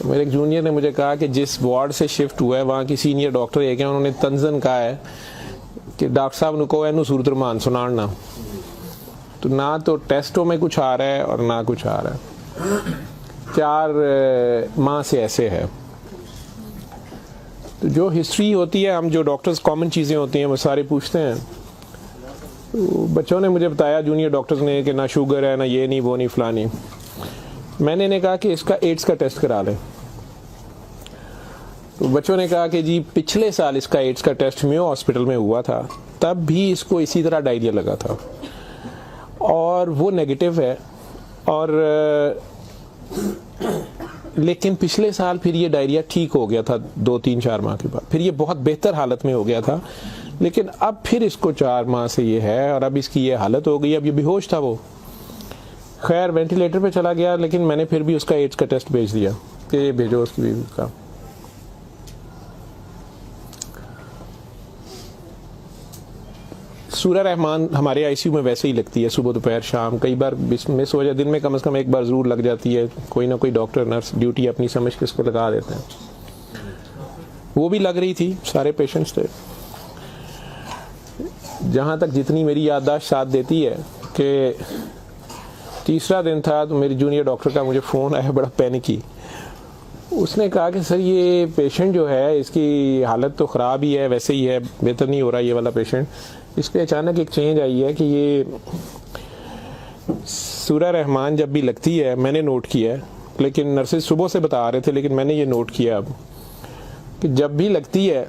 میرے ایک جونیئر نے مجھے کہا کہ جس وارڈ سے شفٹ ہوا ہے وہاں کی سینئر ڈاکٹر ایک ہیں, انہوں نے تنزن کہا ہے کہ ڈاکٹر صاحب نے کہو صورت رمان سنانا, تو نہ تو ٹیسٹوں میں کچھ آ رہا ہے اور نہ کچھ آ رہا ہے. 4 ماہ سے ایسے ہے. تو جو ہسٹری ہوتی ہے, ہم جو ڈاکٹرز کامن چیزیں ہوتی ہیں وہ سارے پوچھتے ہیں. تو بچوں نے مجھے بتایا, جونیئر ڈاکٹرز نے, کہ نہ شوگر ہے, نہ یہ نہیں, وہ نہیں, فلانی. میں نے انہیں کہا کہ اس کا ایڈز کا ٹیسٹ کرا لیں. تو بچوں نے کہا کہ جی پچھلے سال اس کا ایڈز کا ٹیسٹ میو ہاسپٹل میں ہوا تھا, تب بھی اس کو اسی طرح ڈائریا لگا تھا اور وہ نیگیٹو ہے, اور لیکن پچھلے سال پھر یہ ڈائریا ٹھیک ہو گیا تھا 2-3-4 ماہ کے بعد, پھر یہ بہت بہتر حالت میں ہو گیا تھا, لیکن اب پھر اس کو 4 ماہ سے یہ ہے اور اب اس کی یہ حالت ہو گئی, اب یہ بے ہوش تھا. وہ خیر وینٹیلیٹر پہ چلا گیا, لیکن میں نے پھر بھی اس کا ایڈز کا ٹیسٹ بھیج دیا کہ یہ بھیجو اس کی بیوی کا. سورہ رحمان ہمارے آئی سی یو میں ویسے ہی لگتی ہے, صبح دوپہر شام, کئی بار مس ہو جائے, دن میں کم از کم ایک بار ضرور لگ جاتی ہے. کوئی نہ کوئی ڈاکٹر نرس ڈیوٹی اپنی سمجھ کے اس کو لگا دیتے ہیں. وہ بھی لگ رہی تھی, سارے پیشنٹس تھے. جہاں تک جتنی میری یادداشت ساتھ دیتی ہے کہ تیسرا دن تھا تو میری جونیئر ڈاکٹر کا مجھے فون آیا, بڑا پینکی. اس نے کہا کہ سر یہ پیشنٹ جو ہے اس کی حالت تو خراب ہی ہے, ویسے ہی ہے, بہتر نہیں ہو رہا یہ والا پیشنٹ, اس پہ اچانک ایک چینج آئی ہے کہ یہ سورہ رحمان جب بھی لگتی ہے, میں نے نوٹ کیا ہے, لیکن نرسز صبح سے بتا رہے تھے, لیکن میں نے یہ نوٹ کیا اب کہ جب بھی لگتی ہے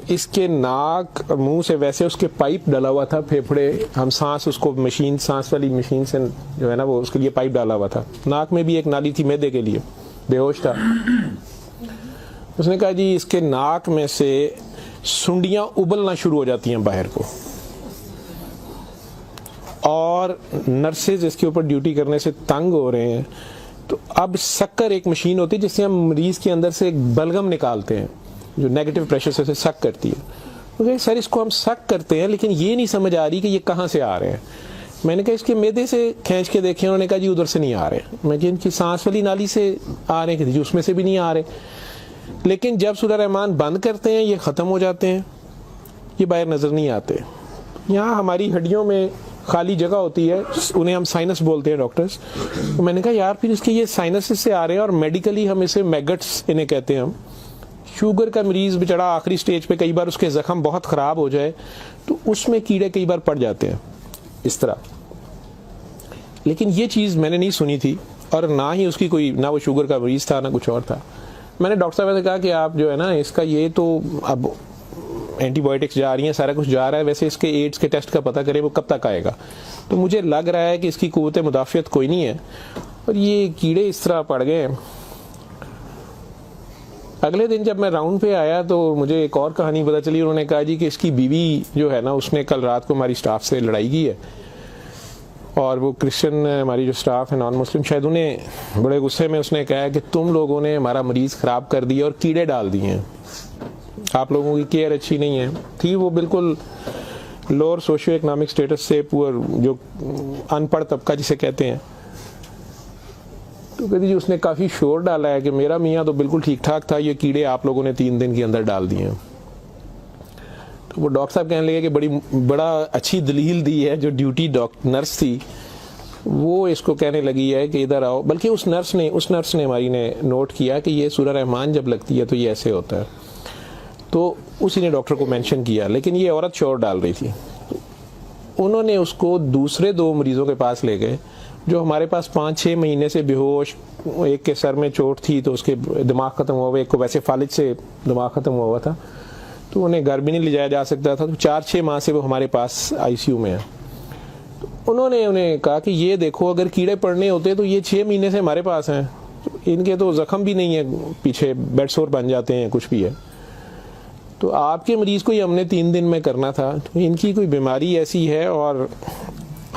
اس کے ناک اور منہ سے ویسے اس کے پائپ ڈالا ہوا تھا, پھیپھڑے, ہم سانس اس کو مشین, سانس والی مشین سے جو ہے نا وہ اس کے لیے پائپ ڈالا ہوا تھا, ناک میں بھی ایک نالی تھی معدے کے لیے, بے ہوش تھا. اس نے کہا جی اس کے ناک میں سے سنڈیاں ابلنا شروع ہو جاتی ہیں باہر کو, اور نرسز اس کے اوپر ڈیوٹی کرنے سے تنگ ہو رہے ہیں. تو اب سکر ایک مشین ہوتی ہے جس سے ہم مریض کے اندر سے ایک بلغم نکالتے ہیں جو نیگیٹو پریشر سے سک کرتی ہے. سر اس کو ہم سک کرتے ہیں لیکن یہ نہیں سمجھ آ رہی کہ یہ کہاں سے آ رہے ہیں. میں نے کہا اس کے معدے سے کھینچ کے دیکھیں, انہوں نے کہا جی ادھر سے نہیں آ رہے. میں کہ ان کی سانس والی نالی سے آ رہے ہیں, جی اس میں سے بھی نہیں آ رہے. لیکن جب سورہ رحمان بند کرتے ہیں یہ ختم ہو جاتے ہیں, یہ باہر نظر نہیں آتے. یہاں ہماری ہڈیوں میں خالی جگہ ہوتی ہے, انہیں ہم سائنس بولتے ہیں ڈاکٹرز. تو میں نے کہا یار پھر اس کے یہ سائنس سے آ رہے ہیں, اور میڈیکلی ہم اسے میگٹس انہیں کہتے ہیں. ہم شوگر کا مریض بچڑا آخری سٹیج پہ, کئی بار اس کے زخم بہت خراب ہو جائے تو اس میں کیڑے کئی بار پڑ جاتے ہیں اس طرح. لیکن یہ چیز میں نے نہیں سنی تھی, اور نہ ہی اس کی کوئی, نہ وہ شوگر کا مریض تھا نہ کچھ اور تھا. میں نے ڈاکٹر صاحب سے کہا کہ آپ جو ہے نا اس کا یہ تو اب اینٹی بایوٹکس جا رہی ہیں, سارا کچھ جا رہا ہے, ویسے اس کے ایڈز کے ٹیسٹ کا پتہ کریں وہ کب تک آئے گا. تو مجھے لگ رہا ہے کہ اس کی قوت مدافعت کوئی نہیں ہے, اور یہ کیڑے اس طرح پڑ گئے. اگلے دن جب میں راؤنڈ پہ آیا تو مجھے ایک اور کہانی پتہ چلی. انہوں نے کہا جی کہ اس کی بیوی جو ہے نا اس نے کل رات کو ہماری اسٹاف سے لڑائی کی ہے, اور وہ کرسچن ہماری جو اسٹاف ہے نان مسلم, شاید انہیں بڑے غصے میں اس نے کہا کہ تم لوگوں نے ہمارا مریض خراب کر دیا اور کیڑے ڈال دیے ہیں, آپ لوگوں کی کیئر اچھی نہیں ہے. تھی وہ بالکل لوور سوشیو اکنامک اسٹیٹس سے, پور جو ان پڑھ طبقہ جسے کہتے ہیں. تو کہتی جی اس نے کافی شور ڈالا ہے کہ میرا میاں تو بالکل ٹھیک ٹھاک تھا, یہ کیڑے آپ لوگوں نے 3 دن کے اندر ڈال دیے ہیں. تو وہ ڈاکٹر صاحب کہنے لگے کہ بڑا اچھی دلیل دی ہے. جو ڈیوٹی نرس تھی وہ اس کو کہنے لگی ہے کہ ادھر آؤ, بلکہ اس نرس نے ہماری نے نوٹ کیا کہ یہ سورہ رحمان جب لگتی ہے تو یہ ایسے ہوتا ہے. تو اسی نے ڈاکٹر کو مینشن کیا, لیکن یہ عورت شور ڈال رہی تھی. انہوں نے اس کو دوسرے 2 مریضوں کے پاس لے گئے جو ہمارے پاس 5-6 مہینے سے بے ہوش, ایک کے سر میں چوٹ تھی تو اس کے دماغ ختم ہوا ہوا, ایک کو ویسے فالج سے دماغ ختم ہوا ہوا تھا, تو انہیں گھر بھی نہیں لے جایا جا سکتا تھا. تو 4-6 ماہ سے وہ ہمارے پاس آئی سی یو میں ہیں. تو انہوں نے انہیں کہا کہ یہ دیکھو اگر کیڑے پڑنے ہوتے تو یہ 6 مہینے سے ہمارے پاس ہیں, ان کے تو زخم بھی نہیں ہے, پیچھے بیڈ سور بن جاتے ہیں, کچھ بھی ہے. تو آپ کے مریض کو یہ ہم نے 3 دن میں کرنا تھا, تو ان کی کوئی بیماری ایسی ہے, اور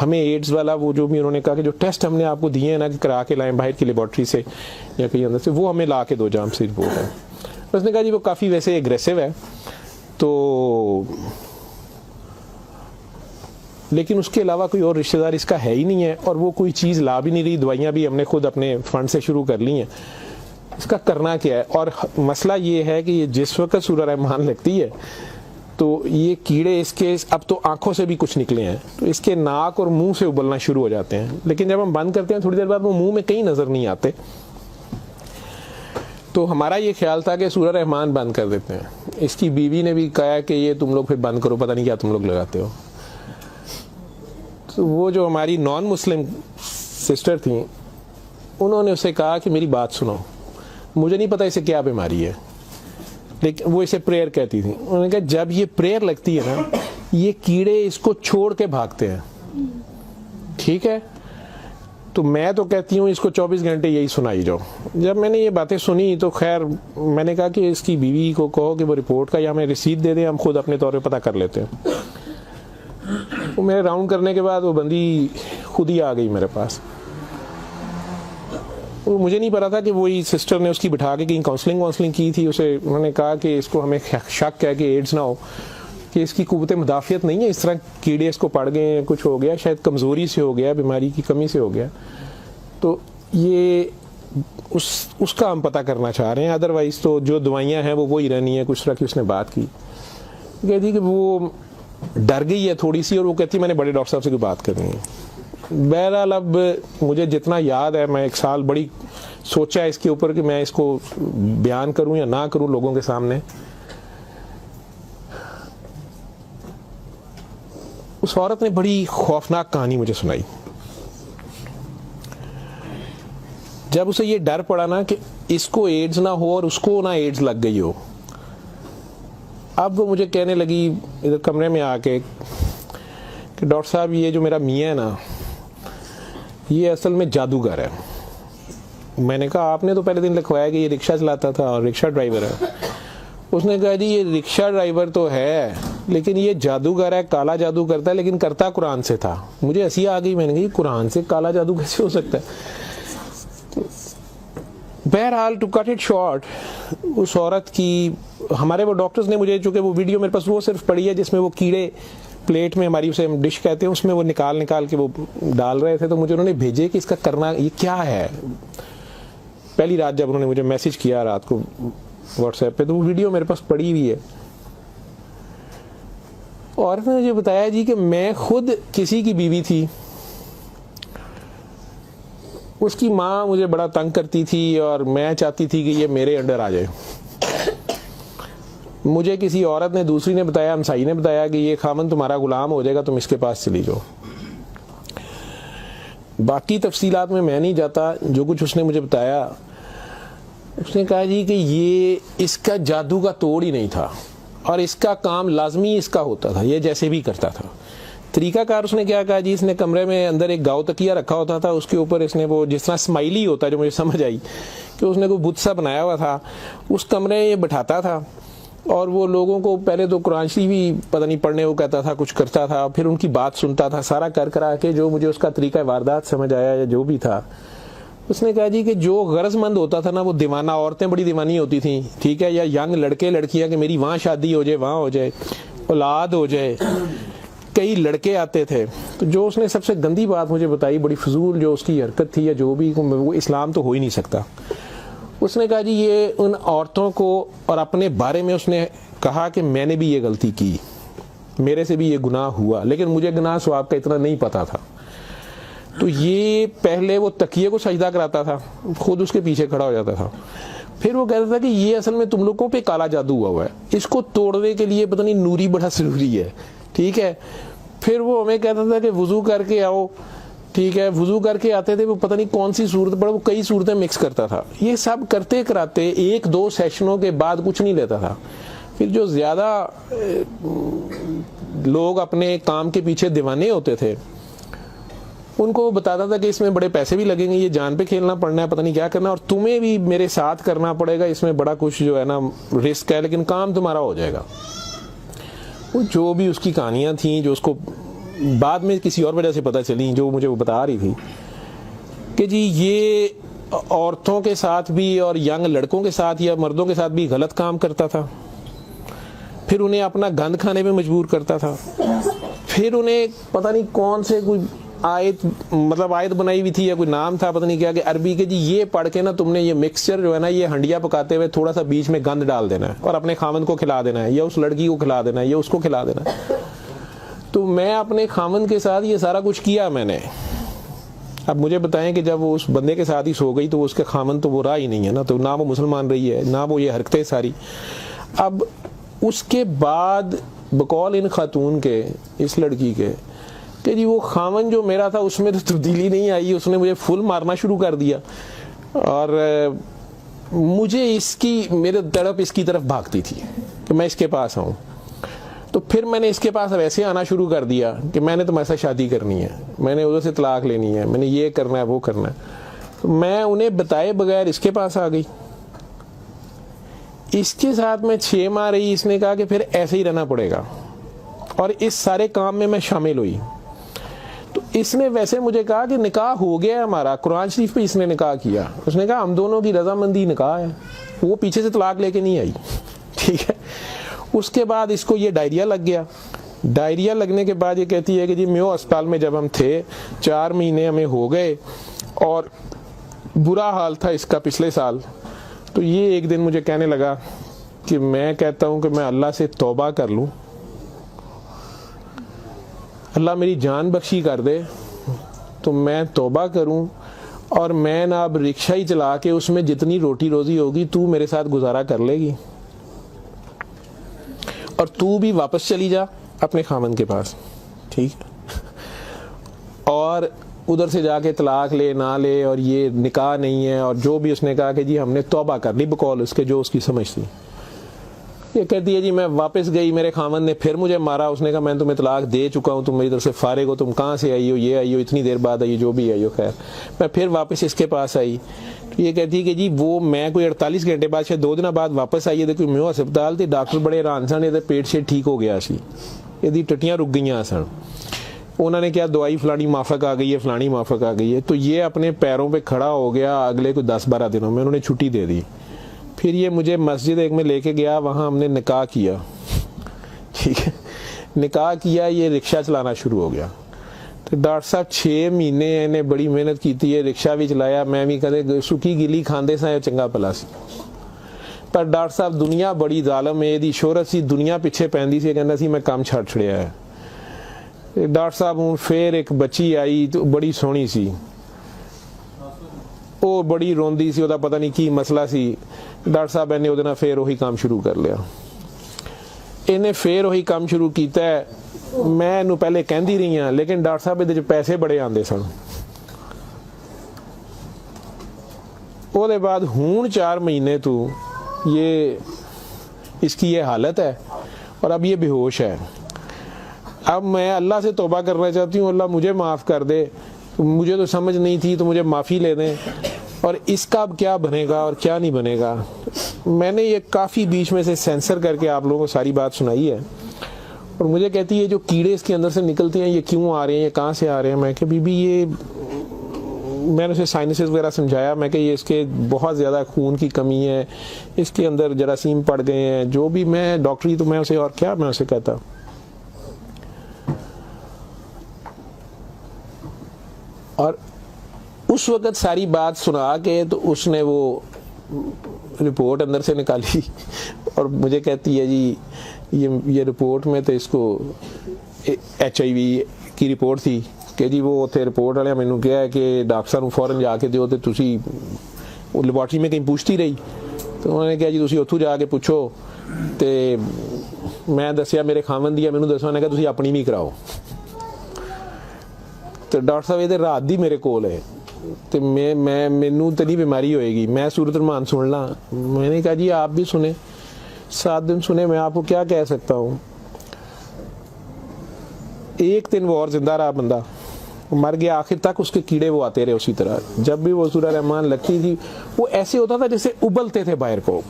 ہمیں ایڈز والا وہ جو بھی انہوں نے کہا کہ جو ٹیسٹ ہم نے آپ کو دیے ہیں نا کہ کرا کے لائیں باہر کی لیبارٹری سے یا کہیں اندر سے, وہ ہمیں لا کے دو جام سے رپورٹ ہے. اس نے کہا جی وہ کافی ویسے ایگریسو ہے, تو لیکن اس کے علاوہ کوئی اور رشتہ دار اس کا ہے ہی نہیں ہے, اور وہ کوئی چیز لا بھی نہیں رہی, دوائیاں بھی ہم نے خود اپنے فنڈ سے شروع کر لی ہیں. اس کا کرنا کیا ہے. اور مسئلہ یہ ہے کہ یہ جس وقت سورہ رحمان لگتی ہے تو یہ کیڑے اس کے اب تو آنکھوں سے بھی کچھ نکلے ہیں, تو اس کے ناک اور منہ سے ابلنا شروع ہو جاتے ہیں, لیکن جب ہم بند کرتے ہیں تھوڑی دیر بعد وہ منہ میں کہیں نظر نہیں آتے. تو ہمارا یہ خیال تھا کہ سورہ رحمان بند کر دیتے ہیں. اس کی بیوی نے بھی کہا کہ یہ تم لوگ پھر بند کرو, پتہ نہیں کیا تم لوگ لگاتے ہو. تو وہ جو ہماری نان مسلم سسٹر تھیں انہوں نے اسے کہا کہ میری بات سنو, مجھے نہیں پتا اسے کیا بیماری ہے, لیکن وہ اسے پریئر کہتی تھی. انہوں نے کہا جب یہ پریئر لگتی ہے نا یہ کیڑے اس کو چھوڑ کے بھاگتے ہیں, ٹھیک ہے, تو میں تو کہتی ہوں اس کو 24 گھنٹے یہی سنائی جاؤ. جب میں نے یہ باتیں سنی تو خیر میں نے کہا کہ اس کی بیوی کو کہو کہ وہ رپورٹ کا یا ہمیں رسید دے دیں, ہم خود اپنے طور پہ پتہ کر لیتے ہیں. تو میں راؤنڈ کرنے کے بعد وہ بندی خود ہی آ گئی میرے پاس. مجھے نہیں پتا تھا کہ وہی سسٹر نے اس کی بٹھا کے کہیں کاؤنسلنگ کی تھی. اسے انہوں نے کہا کہ اس کو ہمیں شک ہے کہ ایڈز نہ ہو, کہ اس کی قوت مدافعت نہیں ہے, اس طرح کیڑے اس کو پڑ گئے ہیں, کچھ ہو گیا, شاید کمزوری سے ہو گیا, بیماری کی کمی سے ہو گیا. تو یہ اس کا ہم پتہ کرنا چاہ رہے ہیں. ادروائز تو جو دوائیاں ہیں وہ وہی رہنی ہے. کچھ طرح کی اس نے بات کی, کہتی کہ وہ ڈر گئی ہے تھوڑی سی, اور وہ کہتی میں نے بڑے ڈاکٹر صاحب سے کوئی بات کرنی ہے. بہرحال اب مجھے جتنا یاد ہے, میں 1 سال بڑی سوچا ہے اس کے اوپر کہ میں اس کو بیان کروں یا نہ کروں لوگوں کے سامنے. اس عورت نے بڑی خوفناک کہانی مجھے سنائی. جب اسے یہ ڈر پڑا نا کہ اس کو ایڈز نہ ہو اور اس کو نہ ایڈز لگ گئی ہو, اب وہ مجھے کہنے لگی ادھر کمرے میں آ کے کہ ڈاکٹر صاحب یہ جو میرا میاں ہے نا یہ اصل میں جادوگر ہے. میں نے کہا آپ نے تو پہلے دن لکھوایا کہ یہ رکشہ چلاتا تھا اور رکشہ ڈرائیور ہے. اس نے کہا جی یہ رکشہ ڈرائیور تو ہے لیکن یہ جادوگر ہے, کالا جادو کرتا ہے, لیکن کرتا قرآن سے تھا. مجھے ہنسی آ گئی, میں نے کہا یہ قرآن سے کالا جادو کیسے ہو سکتا ہے. بہرحال ٹو کٹ اٹ شارٹ, اس عورت کی ہمارے وہ ڈاکٹرز نے مجھے, چونکہ وہ ویڈیو میرے پاس وہ صرف پڑی ہے جس میں وہ کیڑے پلیٹ میں ہماری اسے ڈش کہتے ہیں اس میں وہ نکال کے وہ ڈال رہے تھے, تو مجھے انہوں نے بھیجے کہ اس کا کرنا یہ کیا ہے. پہلی رات جب انہوں نے مجھے میسج کیا رات کو واٹس ایپ پہ, تو وہ ویڈیو میرے پاس پڑی ہوئی ہے. عورت نے مجھے بتایا جی کہ میں خود کسی کی بیوی تھی, اس کی ماں مجھے بڑا تنگ کرتی تھی اور میں چاہتی تھی کہ یہ میرے انڈر آ جائے. مجھے کسی عورت نے, دوسری نے بتایا, ہمسائی نے بتایا کہ یہ خامن تمہارا غلام ہو جائے گا, تم اس کے پاس چلی جاؤ. باقی تفصیلات میں نہیں جاتا. جو کچھ اس نے مجھے بتایا, اس نے کہا جی کہ یہ اس کا جادو کا توڑ ہی نہیں تھا اور اس کا کام لازمی اس کا ہوتا تھا, یہ جیسے بھی کرتا تھا. طریقہ کار اس نے کیا کہا جی, اس نے کمرے میں اندر ایک گاؤ تکیہ رکھا ہوتا تھا, اس کے اوپر اس نے وہ جس طرح اسمائلی ہوتا ہے, جو مجھے سمجھ آئی کہ اس نے کوئی بت سا بنایا ہوا تھا, اس کمرے میں یہ بٹھاتا تھا اور وہ لوگوں کو پہلے تو قرآن شریف بھی پتہ نہیں پڑھنے کو کہتا تھا, کچھ کرتا تھا, پھر ان کی بات سنتا تھا, سارا کرا کے جو مجھے اس کا طریقہ واردات سمجھ آیا یا جو بھی تھا. اس نے کہا جی کہ جو غرض مند ہوتا تھا نا, وہ دیوانہ عورتیں بڑی دیوانی ہوتی تھیں, ٹھیک ہے, یا ینگ لڑکے لڑکیاں کہ میری وہاں شادی ہو جائے, وہاں ہو جائے, اولاد ہو جائے, کئی لڑکے آتے تھے. تو جو اس نے سب سے گندی بات مجھے بتائی, بڑی فضول جو اس کی حرکت تھی یا جو بھی, وہ اسلام تو ہو ہی نہیں سکتا. اس نے کہا جی یہ ان عورتوں کو, اور اپنے بارے میں اس نے کہا کہ میں نے بھی یہ غلطی کی, میرے سے بھی یہ گناہ ہوا, لیکن مجھے گناہ ثواب کا اتنا نہیں پتا تھا. تو یہ پہلے وہ تکیے کو سجدہ کراتا تھا, خود اس کے پیچھے کھڑا ہو جاتا تھا, پھر وہ کہتا تھا کہ یہ اصل میں تم لوگوں پہ کالا جادو ہوا ہے, اس کو توڑنے کے لیے پتہ نہیں نوری بڑا ضروری ہے, ٹھیک ہے. پھر وہ ہمیں کہتا تھا کہ وضو کر کے آؤ, ٹھیک ہے, وضو کر کے آتے تھے, وہ پتہ نہیں کون سی صورت پر وہ کئی صورتیں مکس کرتا تھا. یہ سب کرتے کراتے 1-2 سیشنوں کے بعد کچھ نہیں لیتا تھا. پھر جو زیادہ لوگ اپنے کام کے پیچھے دیوانے ہوتے تھے ان کو وہ بتاتا تھا کہ اس میں بڑے پیسے بھی لگیں گے, یہ جان پہ کھیلنا پڑنا ہے, پتہ نہیں کیا کرنا, اور تمہیں بھی میرے ساتھ کرنا پڑے گا, اس میں بڑا کچھ جو ہے نا رسک ہے, لیکن کام تمہارا ہو جائے گا. وہ جو بھی اس کی کہانیاں تھیں جو اس کو بعد میں کسی اور وجہ سے پتہ چلی, جو مجھے وہ بتا رہی تھی کہ جی یہ عورتوں کے ساتھ بھی اور ینگ لڑکوں کے ساتھ یا مردوں کے ساتھ بھی غلط کام کرتا تھا, پھر انہیں اپنا گند کھانے پہ مجبور کرتا تھا, پھر انہیں پتہ نہیں کون سے کوئی آیت مطلب آیت بنائی ہوئی تھی یا کوئی نام تھا پتہ نہیں کیا کہ عربی کے جی یہ پڑھ کے نا تم نے یہ مکسچر جو ہے نا یہ ہنڈیا پکاتے ہوئے تھوڑا سا بیچ میں گند ڈال دینا ہے اور اپنے خاوند کو کھلا دینا ہے یا اس لڑکی کو کھلا دینا ہے یا اس کو کھلا دینا ہے. تو میں اپنے خاوند کے ساتھ یہ سارا کچھ کیا میں نے. اب مجھے بتائیں کہ جب وہ اس بندے کے ساتھ ہی سو گئی تو اس کے خاوند تو وہ رہا ہی نہیں ہے نا, تو نہ وہ مسلمان رہی ہے نہ وہ یہ حرکتیں ساری. اب اس کے بعد بقول ان خاتون کے اس لڑکی کے کہ جی وہ خاوند جو میرا تھا اس میں تو تبدیلی نہیں آئی, اس نے مجھے فل مارنا شروع کر دیا اور مجھے اس کی میرے تڑپ اس کی طرف بھاگتی تھی کہ میں اس کے پاس آؤں. تو پھر میں نے اس کے پاس ویسے آنا شروع کر دیا کہ میں نے تمہارے ساتھ شادی کرنی ہے, میں نے ادھر سے طلاق لینی ہے, میں نے یہ کرنا ہے وہ کرنا ہے. تو میں انہیں بتائے بغیر اس کے پاس آ گئی. اس کے ساتھ میں 6 ماہ رہی. اس نے کہا کہ پھر ایسے ہی رہنا پڑے گا اور اس سارے کام میں شامل ہوئی. تو اس نے ویسے مجھے کہا کہ نکاح ہو گیا ہے ہمارا, قرآن شریف پہ اس نے نکاح کیا. اس نے کہا ہم دونوں کی رضامندی نکاح ہے, وہ پیچھے سے طلاق لے کے نہیں آئی. ٹھیک ہے. اس کے بعد اس کو یہ ڈائریا لگ گیا. ڈائریا لگنے کے بعد یہ کہتی ہے کہ جی میو اسپتال میں جب ہم تھے 4 مہینے ہمیں ہو گئے اور برا حال تھا اس کا پچھلے سال. تو یہ ایک دن مجھے کہنے لگا کہ میں کہتا ہوں کہ میں اللہ سے توبہ کر لوں, اللہ میری جان بخشی کر دے تو میں توبہ کروں اور میں نہ اب رکشہ ہی چلا کے اس میں جتنی روٹی روزی ہوگی تو میرے ساتھ گزارا کر لے گی اور تو بھی واپس چلی جا اپنے خاوند کے پاس. ٹھیک. اور ادھر سے جا کے طلاق لے نہ لے اور یہ نکاح نہیں ہے اور جو بھی اس نے کہا کہ جی ہم نے توبہ کر لی بقول اس کے جو اس کی سمجھ تھی. یہ کہتی ہے جی میں واپس گئی, میرے خاوند نے پھر مجھے مارا. اس نے کہا میں تمہیں طلاق دے چکا ہوں, تم میری طرف سے فارغ ہو, تم کہاں سے آئی ہو, یہ آئی ہو, اتنی دیر بعد آئی, جو بھی آئی ہو. خیر میں پھر واپس اس کے پاس آئی. یہ کہتی ہے کہ جی وہ میں کوئی 48 گھنٹے بعد شاید 2 دن بعد واپس آئی ہے. کوئی میو ہسپتال تھی, ڈاکٹر بڑے حیران سن, یہ پیٹ سے ٹھیک ہو گیا سی, یہ ٹٹیاں رک گئی سن. انہوں نے کیا دوائی فلانی مافک آ گئی ہے, فلانی مافک آ گئی ہے. تو یہ اپنے پیروں پہ کھڑا ہو گیا. اگلے کوئی 10-12 دنوں میں انہوں نے چھٹی دے دی. پھر یہ مجھے مسجد ایک میں لے کے گیا, وہاں ہم نے نکاح کیا. ٹھیک ہے. نکاح کیا, یہ رکشہ چلانا شروع ہو گیا. تو ڈاکٹر صاحب 6 مہینے انہیں بڑی محنت کی تھی, رکشہ بھی چلایا, میں بھی کدے سکی گلی کھاندے سا چنگا پلا سی. پر ڈاکٹر صاحب دنیا بڑی ظالم ہے, دی شہرت سی دنیا پیچھے پہنتی سی, کہنا سی میں کام چھڑ چھڑیا ہے. ڈاکٹر صاحب ہوں پھر ایک بچی آئی تو بڑی سونی سی, وہ بڑی روندی سی, وہ پتہ نہیں کی مسئلہ سی. ڈاکٹر صاحب نے وہ پھر وہی کام شروع کر لیا. انہیں پھر وہی کام شروع کیتا ہے. میں انہوں پہلے کہندی رہی ہوں لیکن ڈاکٹر صاحب یہ پیسے بڑے آندے سن. وہ دے بعد ہون 4 مہینے تو یہ اس کی یہ حالت ہے اور اب یہ بے ہوش ہے. اب میں اللہ سے توبہ کرنا چاہتی ہوں, اللہ مجھے معاف کر دے, مجھے تو سمجھ نہیں تھی تو مجھے معافی لے دیں, اور اس کا اب کیا بنے گا اور کیا نہیں بنے گا. میں نے یہ کافی بیچ میں سے سینسر کر کے آپ لوگوں کو ساری بات سنائی ہے. اور مجھے کہتی ہے جو کیڑے اس کے اندر سے نکلتے ہیں یہ کیوں آ رہے ہیں, یہ کہاں سے آ رہے ہیں. میں کہ بی بی یہ میں نے اسے سائنسز وغیرہ سمجھایا, میں کہ یہ اس کے بہت زیادہ خون کی کمی ہے, اس کے اندر جراثیم پڑ گئے ہیں, جو بھی میں ڈاکٹری تو میں اسے اور کیا میں اسے کہتا. اور اس وقت ساری بات سنا کے تو اس نے وہ رپورٹ اندر سے نکالی اور مجھے کہتی ہے جی یہ رپورٹ میں تو اس کو HIV کی رپورٹ تھی کہ جی وہ اتنے رپورٹ والے مینوں کہا ہے کہ ڈاکٹر صاحب فوراً جا کے دیو تو تسی وہ لیبارٹری میں کہیں پوچھتی رہی. تو انہوں نے کہا جی تسی اتھوں جا کے پوچھو. تو میں دسیا میرے خاوند دی مینوں دسو, نے کہا تسی اپنی بھی کراؤ. تو ڈاکٹر صاحب یہ رات دی میرے کول ہے تو مینوں تو نہیں بیماری ہوئے گی, میں صورت الرحمان سن لاں. میں نے کہا جی آپ بھی سنیں, 7 دن سنے, میں آپ کو کیا کہہ سکتا ہوں. 1 دن وہ اور زندہ رہا, بندہ مر گیا. آخر تک اس کے کیڑے وہ آتے رہے اسی طرح. جب بھی وہ سورہ رحمان لگتی تھی وہ ایسے ہوتا تھا جیسے ابلتے تھے باہر کو,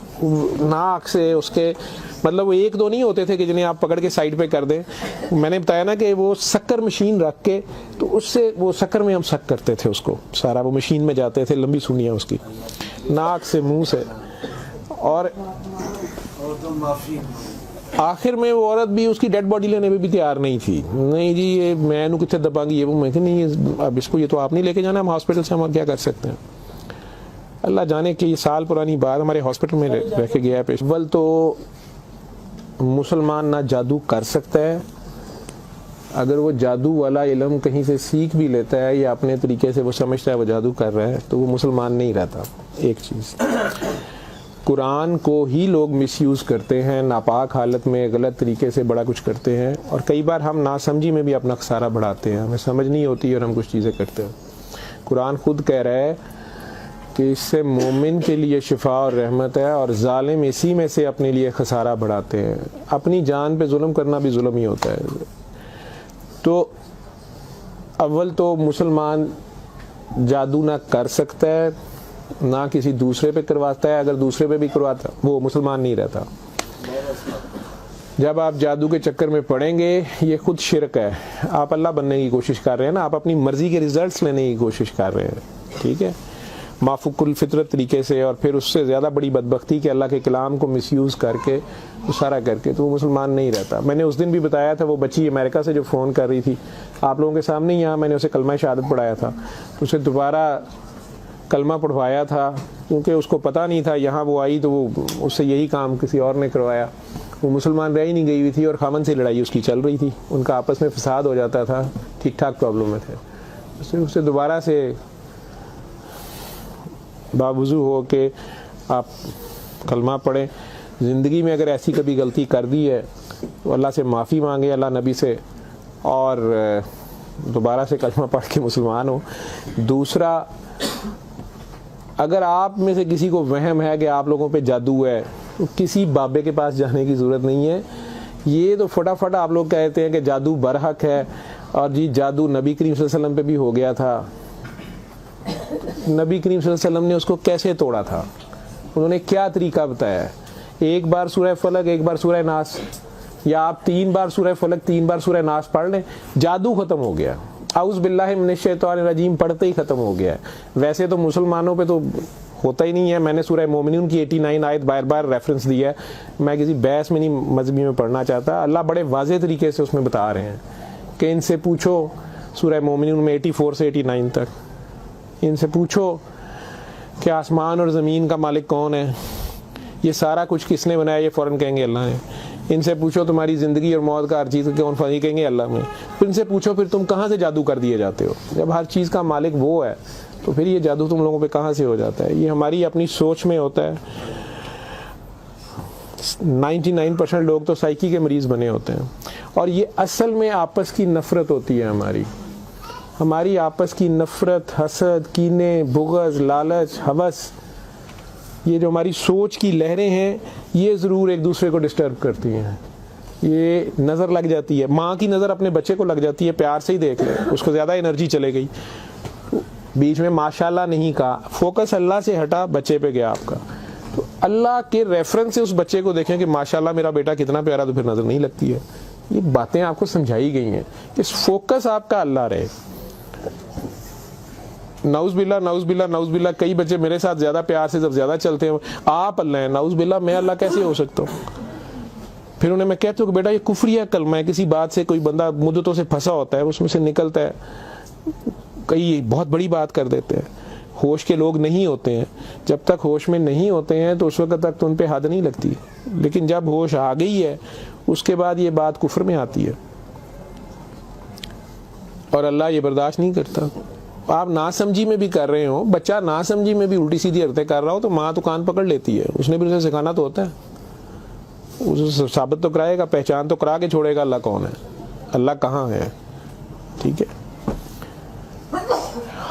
ناک سے اس کے, مطلب وہ 1-2 نہیں ہوتے تھے کہ جنہیں آپ پکڑ کے سائڈ پہ کر دیں. میں نے بتایا نا کہ وہ شکر مشین رکھ کے تو اس سے وہ شکر میں ہم شک کرتے تھے اس کو سارا, وہ مشین میں جاتے تھے, لمبی سونیاں اس کی ناک سے منہ سے. اور آخر میں وہ عورت بھی اس کی ڈیڈ باڈی لینے میں بھی تیار نہیں تھی. نہیں جی یہ میں نو کتنے دباں گی, یہ وہ. میں کہ نہیں اب اس کو یہ تو آپ نہیں لے کے جانا, ہم ہاسپٹل سے ہم کیا کر سکتے ہیں. اللہ جانے کہ یہ سال پرانی بات ہمارے ہاسپٹل میں رہ کے گیا ہے. اول تو مسلمان نہ جادو کر سکتا ہے, اگر وہ جادو والا علم کہیں سے سیکھ بھی لیتا ہے یا اپنے طریقے سے وہ سمجھتا ہے وہ جادو کر رہا ہے تو وہ مسلمان نہیں رہتا. ایک چیز, قرآن کو ہی لوگ مس یوز کرتے ہیں, ناپاک حالت میں غلط طریقے سے بڑا کچھ کرتے ہیں, اور کئی بار ہم ناسمجھی میں بھی اپنا خسارہ بڑھاتے ہیں, ہمیں سمجھ نہیں ہوتی اور ہم کچھ چیزیں کرتے ہیں. قرآن خود کہہ رہا ہے کہ اس سے مومن کے لیے شفا اور رحمت ہے, اور ظالم اسی میں سے اپنے لیے خسارہ بڑھاتے ہیں. اپنی جان پہ ظلم کرنا بھی ظلم ہی ہوتا ہے. تو اول تو مسلمان جادو نہ کر سکتا ہے نہ کسی دوسرے پہ کرواتا ہے, اگر دوسرے پہ بھی کرواتا وہ مسلمان نہیں رہتا. جب آپ جادو کے چکر میں پڑیں گے یہ خود شرک ہے. آپ اللہ بننے کی کوشش کر رہے ہیں نا, آپ اپنی مرضی کے ریزلٹس لینے کی کوشش کر رہے ہیں, ٹھیک ہے, مافوق الفطرت طریقے سے, اور پھر اس سے زیادہ بڑی بدبختی کہ اللہ کے کلام کو مس یوز کر کے سارا کر کے, تو وہ مسلمان نہیں رہتا. میں نے اس دن بھی بتایا تھا, وہ بچی امریکہ سے جو فون کر رہی تھی آپ لوگوں کے سامنے ہی, یہاں میں نے اسے کلمہ شہادت پڑھایا تھا, اسے دوبارہ کلمہ پڑھوایا تھا کیونکہ اس کو پتہ نہیں تھا. یہاں وہ آئی تو وہ اس سے یہی کام کسی اور نے کروایا. وہ مسلمان رہ ہی نہیں گئی ہوئی تھی اور خامن سے لڑائی اس کی چل رہی تھی, ان کا آپس میں فساد ہو جاتا تھا, ٹھیک ٹھاک پرابلم میں تھے. اسے دوبارہ سے باوضو ہو کے آپ کلمہ پڑھیں. زندگی میں اگر ایسی کبھی غلطی کر دی ہے تو اللہ سے معافی مانگے, اللہ نبی سے, اور دوبارہ سے کلمہ پڑھ کے مسلمان ہو. دوسرا, اگر آپ میں سے کسی کو وہم ہے کہ آپ لوگوں پہ جادو ہے تو کسی بابے کے پاس جانے کی ضرورت نہیں ہے. یہ تو فٹافٹ آپ لوگ کہتے ہیں کہ جادو برحق ہے, اور جی جادو نبی کریم صلی اللہ علیہ وسلم پہ بھی ہو گیا تھا. نبی کریم صلی اللہ علیہ وسلم نے اس کو کیسے توڑا تھا, انہوں نے کیا طریقہ بتایا ہے؟ ایک بار سورہ فلق, ایک بار سورہ ناس, یا آپ 3 بار سورہ فلق 3 بار سورہ ناس پڑھ لیں, جادو ختم ہو گیا. اعوذ باللہ من الشیطان الرجیم پڑھتے ہی ختم ہو گیا ہے. ویسے تو مسلمانوں پہ تو ہوتا ہی نہیں ہے. میں نے سورہ مومنون کی 89 آیت بار بار ریفرنس دیا ہے, میں کسی بحث میں نہیں مذہبی میں پڑھنا چاہتا. اللہ بڑے واضح طریقے سے اس میں بتا رہے ہیں کہ ان سے پوچھو, سورہ مومنون میں 84 سے 89 تک, ان سے پوچھو کہ آسمان اور زمین کا مالک کون ہے, یہ سارا کچھ کس نے بنایا, یہ فوراً کہیں گے اللہ نے. ان سے پوچھو تمہاری زندگی اور موت کا ہر چیز کون فانی, کہیں گے اللہ میں. پھر ان سے پوچھو پھر تم کہاں سے جادو کر دیے جاتے ہو, جب ہر چیز کا مالک وہ ہے تو پھر یہ جادو تم لوگوں پہ کہاں سے ہو جاتا ہے؟ یہ ہماری اپنی سوچ میں ہوتا ہے. 99% لوگ تو سائیکی کے مریض بنے ہوتے ہیں, اور یہ اصل میں آپس کی نفرت ہوتی ہے. ہماری آپس کی نفرت, حسد, کینے, بغض, لالچ, ہوس, یہ جو ہماری سوچ کی لہریں ہیں یہ ضرور ایک دوسرے کو ڈسٹرب کرتی ہیں. یہ نظر لگ جاتی ہے, ماں کی نظر اپنے بچے کو لگ جاتی ہے, پیار سے ہی دیکھ لیں, اس کو زیادہ انرجی چلے گئی, بیچ میں ماشاءاللہ نہیں کہا, فوکس اللہ سے ہٹا, بچے پہ گیا آپ کا. تو اللہ کے ریفرنس سے اس بچے کو دیکھیں کہ ماشاءاللہ میرا بیٹا کتنا پیارا, تو پھر نظر نہیں لگتی ہے. یہ باتیں آپ کو سمجھائی گئی ہیں کہ فوکس آپ کا اللہ رہے. نعوذ باللہ نعوذ باللہ نعوذ باللہ, کئی بچے میرے ساتھ زیادہ پیار سے جب زیادہ چلتے ہیں, آپ اللہ ہیں, نعوذ باللہ میں اللہ کیسے ہو سکتا ہوں؟ پھر انہیں میں کہتا ہوں کہ بیٹا یہ کفریہ کلمہ ہے. کسی بات سے کوئی بندہ مدتوں سے پھنسا ہوتا ہے, اس میں سے نکلتا ہے, کئی بہت بڑی بات کر دیتے ہیں. ہوش کے لوگ نہیں ہوتے ہیں, جب تک ہوش میں نہیں ہوتے ہیں تو اس وقت تک تو ان پہ حد نہیں لگتی, لیکن جب ہوش آ گئی ہے اس کے بعد یہ بات کفر میں آتی ہے, اور اللہ یہ برداشت نہیں کرتا. آپ ناسمجھی میں بھی کر رہے ہو, بچہ ناسمجھی میں بھی الٹی سیدھی حرکتیں کر رہا ہو تو ماں تو کان پکڑ لیتی ہے, اس نے بھی اسے سکھانا تو ہوتا ہے, اسے ثابت تو کرائے گا, پہچان تو کرا کے چھوڑے گا اللہ کون ہے, اللہ کہاں ہے. ٹھیک ہے,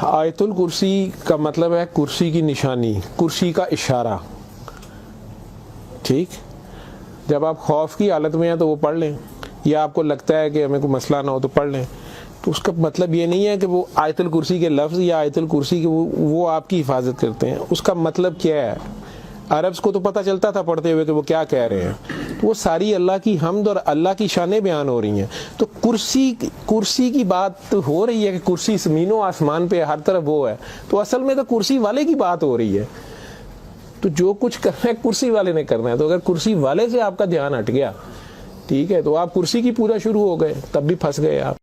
آیت الکرسی کا مطلب ہے کرسی کی نشانی, کرسی کا اشارہ. ٹھیک, جب آپ خوف کی حالت میں ہیں تو وہ پڑھ لیں, یا آپ کو لگتا ہے کہ ہمیں کوئی مسئلہ نہ ہو تو پڑھ لیں. تو اس کا مطلب یہ نہیں ہے کہ وہ آیت الکرسی کے لفظ یا آیت الکرسی کے وہ آپ کی حفاظت کرتے ہیں. اس کا مطلب کیا ہے؟ عربز کو تو پتہ چلتا تھا پڑھتے ہوئے کہ وہ کیا کہہ رہے ہیں. وہ ساری اللہ کی حمد اور اللہ کی شانیں بیان ہو رہی ہیں. تو کرسی کی بات ہو رہی ہے کہ کرسی زمین و آسمان پہ ہر طرف وہ ہے, تو اصل میں تو کرسی والے کی بات ہو رہی ہے. تو جو کچھ کرنا ہے کرسی والے نے کرنا ہے. تو اگر کرسی والے سے آپ کا دھیان ہٹ گیا ٹھیک ہے, تو آپ کرسی کی پوجا شروع ہو گئے, تب بھی پھنس گئے آپ.